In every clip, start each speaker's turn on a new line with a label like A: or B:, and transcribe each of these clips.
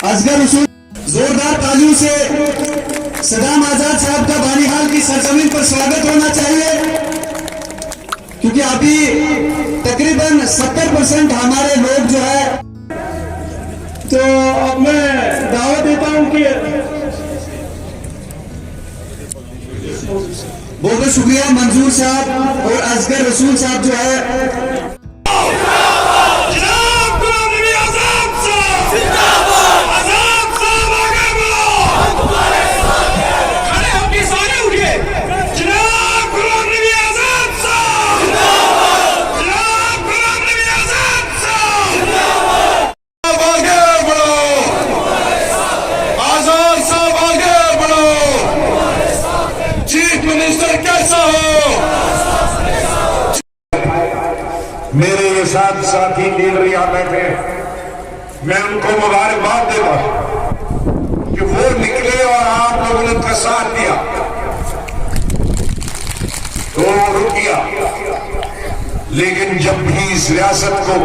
A: असगर रसूल जोरदार तालियों से सदाम आजाद साहब का बानीहाल की सरजमीन पर स्वागत होना चाहिए, क्योंकि अभी तकरीबन 70% हमारे लोग जो है। तो अब मैं दावत देता हूं कि बहुत बहुत शुक्रिया मंजूर साहब और असगर रसूल साहब जो है।
B: मेरे ये साथी लीडर यहाँ बैठे, मैं उनको मुबारकबाद देता हूं कि वो निकले और आप लोगों ने उनका साथ दिया, तो रुक गया। लेकिन जब भी इस रियासत को,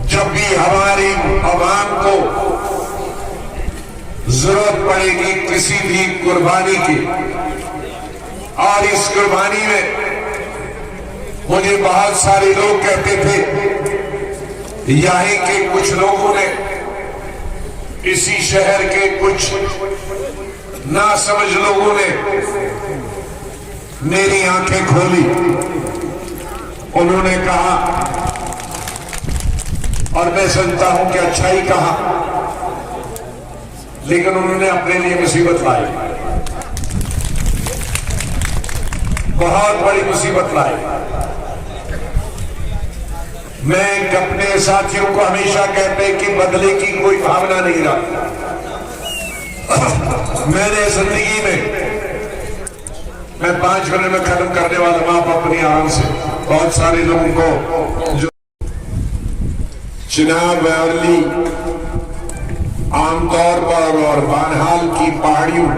B: जब भी हमारी आवाम को जरूरत पड़ेगी किसी भी कुर्बानी की, और इस कुर्बानी में मुझे बहुत सारे लोग कहते थे, यहीं के कुछ लोगों ने, इसी शहर के कुछ नासमझ लोगों ने मेरी आंखें खोली। उन्होंने कहा, और मैं समझता हूं कि अच्छा ही कहा, लेकिन उन्होंने अपने लिए मुसीबत लाई, बहुत बड़ी मुसीबत लाई। मैं अपने साथियों को हमेशा कहते कि बदले की कोई भावना नहीं रहा। मैंने जिंदगी में, मैं 5 मिनट में खत्म करने वाला हूं, आप अपनी आराम से। बहुत सारे लोगों को जो चिनाब वैली आमतौर पर और बानहाल की पहाड़ियों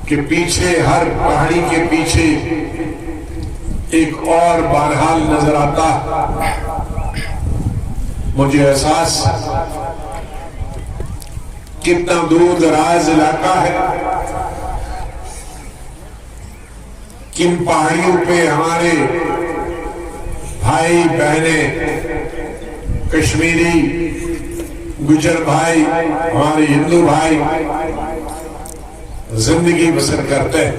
B: के पीछे, हर पहाड़ी के पीछे एक और बानहाल नजर आता। मुझे एहसास कितना दूर दराज इलाका है, किन पहाड़ियों पे हमारे भाई बहने, कश्मीरी, गुजर भाई, हमारे हिंदू भाई जिंदगी बसर करते हैं।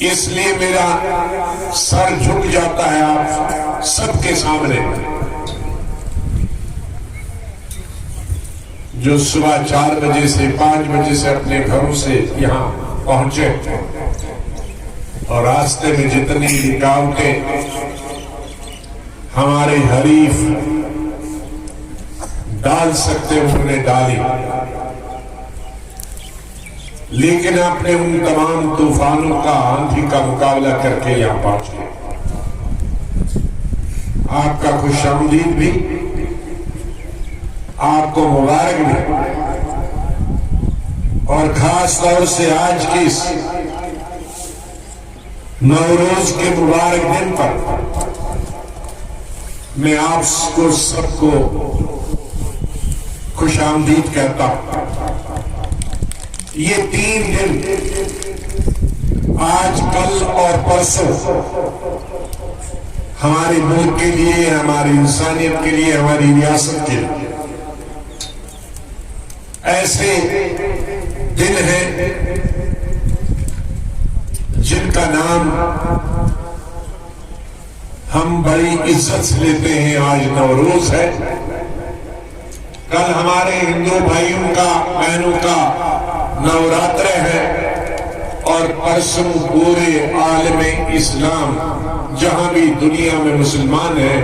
B: इसलिए मेरा सर झुक जाता है आप सबके सामने, जो सुबह 4 बजे से 5 बजे से अपने घरों से यहां पहुंचे, और रास्ते में जितनी रुकावटें हमारे हरीफ डाल सकते उन्होंने डाली, लेकिन आपने उन तमाम तूफानों का, आंधी का मुकाबला करके यहां पहुंच गए। आपका खुशामदीद भी, आपको मुबारक भी, और खास तौर से आज के इस नवरोज के मुबारक दिन पर मैं आपको सबको खुशामदीद कहता हूं। ये 3 दिन, आज, कल और परसों, हमारे मुल्क के लिए, हमारी इंसानियत के लिए, हमारी रियासत के लिए ऐसे दिन हैं जिनका नाम हम बड़ी इज्जत से लेते हैं। आज नवरोज है, कल हमारे हिंदू भाइयों का, बहनों का नवरात्र है, और परसों पूरे आलमे इस्लाम, जहां भी दुनिया में मुसलमान हैं,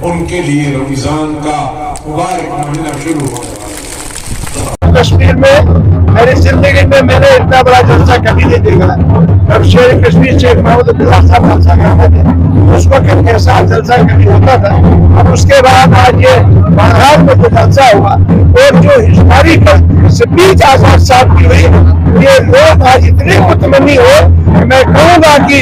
B: उनके लिए रमजान का मुबारक महीना शुरू हो रहा है।
C: कश्मीर में मेरी जिंदगी में मैंने इतना बड़ा जलसा कभी नहीं देखा। जब शेर कश्मीर शेख महमूद अब्दुल्ला साहब जलसा करते थे, उस वक्त कैसा जलसा कभी होता था, और उसके बाद आज ये बानहाल में जो जलसा हुआ, और जो हिस्टोरिकल स्पीच आजाद साहब की हुई, ये लोग आज इतने मुतमनी हो कि मैं कहूँगा कि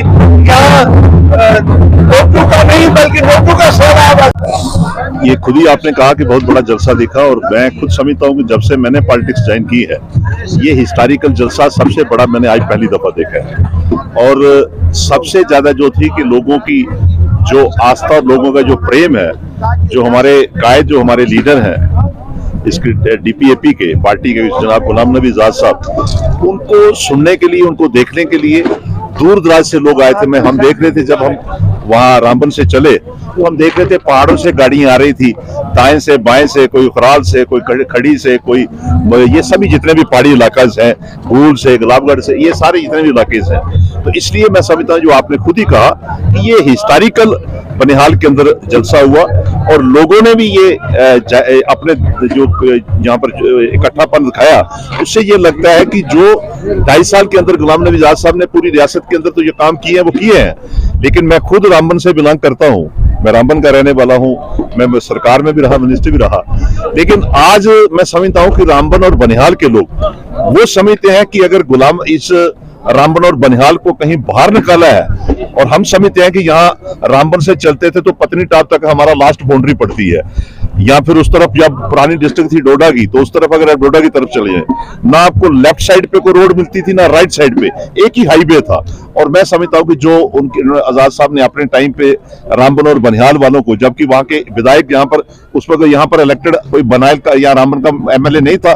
C: यहाँ नोटू का नहीं बल्कि नोटू का सैलाब।
D: ये खुद ही आपने कहा कि बहुत बड़ा जलसा दिखा, और मैं खुद समझता हूँ कि जब से मैंने पॉलिटिक्स ज्वाइन की है ये हिस्टोरिकल जलसा सबसे बड़ा मैंने आज पहली दफा देखा है। और सबसे ज्यादा जो थी कि लोगों की जो आस्था और लोगों का जो प्रेम है, जो हमारे कायद जो हमारे लीडर हैं इसकी डीपीएपी के पार्टी के जनाब गुलाम नबी आजाद साहब, उनको सुनने के लिए, उनको देखने के लिए दूर दराज से लोग आए थे। हम देख रहे थे जब हम वहाँ रामबन से चले तो हम देख रहे थे पहाड़ों से गाड़ियां आ रही थी, दाएं से बाएं से, कोई खराल से, कोई खड़ी से, कोई ये सभी जितने भी पहाड़ी इलाका हैं, भूल से, गुलाबगढ़ से, ये सारे जितने भी इलाके हैं। तो इसलिए मैं समझता हूँ जो आपने खुद ही कहा कि ये हिस्टोरिकल बनिहाल के अंदर जलसा हुआ और लोगों ने भी ये अपने जो यहाँ पर इकट्ठापन दिखाया, उससे ये लगता है कि जो 2.5 साल के अंदर गुलाम नबी आजाद साहब ने पूरी रियासत के अंदर तो ये काम किए हैं वो किए हैं। लेकिन मैं खुद रामबन से बिलोंग करता हूँ, मैं रामबन का रहने वाला हूँ, मैं सरकार में भी रहा, मिनिस्टर भी रहा। लेकिन आज मैं समझता हूँ कि रामबन और बनिहाल के लोग वो समझते हैं कि अगर गुलाम इस रामबन और बनिहाल को कहीं बाहर निकाला है, और हम समझते हैं कि यहाँ रामबन से चलते थे तो पत्नी टॉप तक हमारा लास्ट बाउंड्री पड़ती है, या फिर उस तरफ जब पुरानी डिस्ट्रिक्ट थी डोडा की, तो उस तरफ अगर आप डोडा की तरफ चले जाए ना आपको लेफ्ट साइड पे कोई रोड मिलती थी ना राइट साइड पे, एक ही हाईवे था। और मैं समझता हूँ कि जो उनके आजाद साहब ने अपने टाइम पे रामबन और बनिहाल वालों को, जबकि वहां के विधायक यहाँ पर उस वक्त यहाँ पर इलेक्टेड कोई बनिहाल का या रामबन का एमएलए नहीं था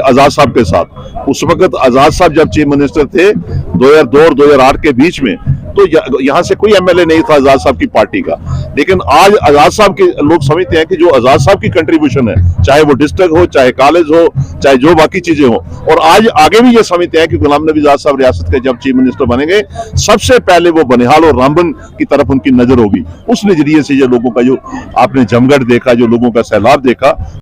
D: आजाद साहब के साथ, उस वक्त आजाद साहब जब चीफ मिनिस्टर थे 2002 और 2008 के बीच में, तो यहाँ से कोई एमएलए नहीं था आजाद साहब की पार्टी का। लेकिन आज आजाद साहब के लोग समझते हैं कि जो आजाद साहब की कंट्रीब्यूशन है, चाहे वो डिस्ट्रिक्ट हो, चाहे कॉलेज हो, चाहे जो बाकी चीजें हो, और आज आगे भी ये समझते हैं कि गुलाम नबी आजाद साहब रियासत के जब चीफ मिनिस्टर बनेंगे सबसे पहले वो बनिहाल और रामबन की तरफ उनकी नजर होगी। उस नजरिए से ये लोगों का जो आपने जमगढ़ देखा, जो लोगों का सैलाब देखा,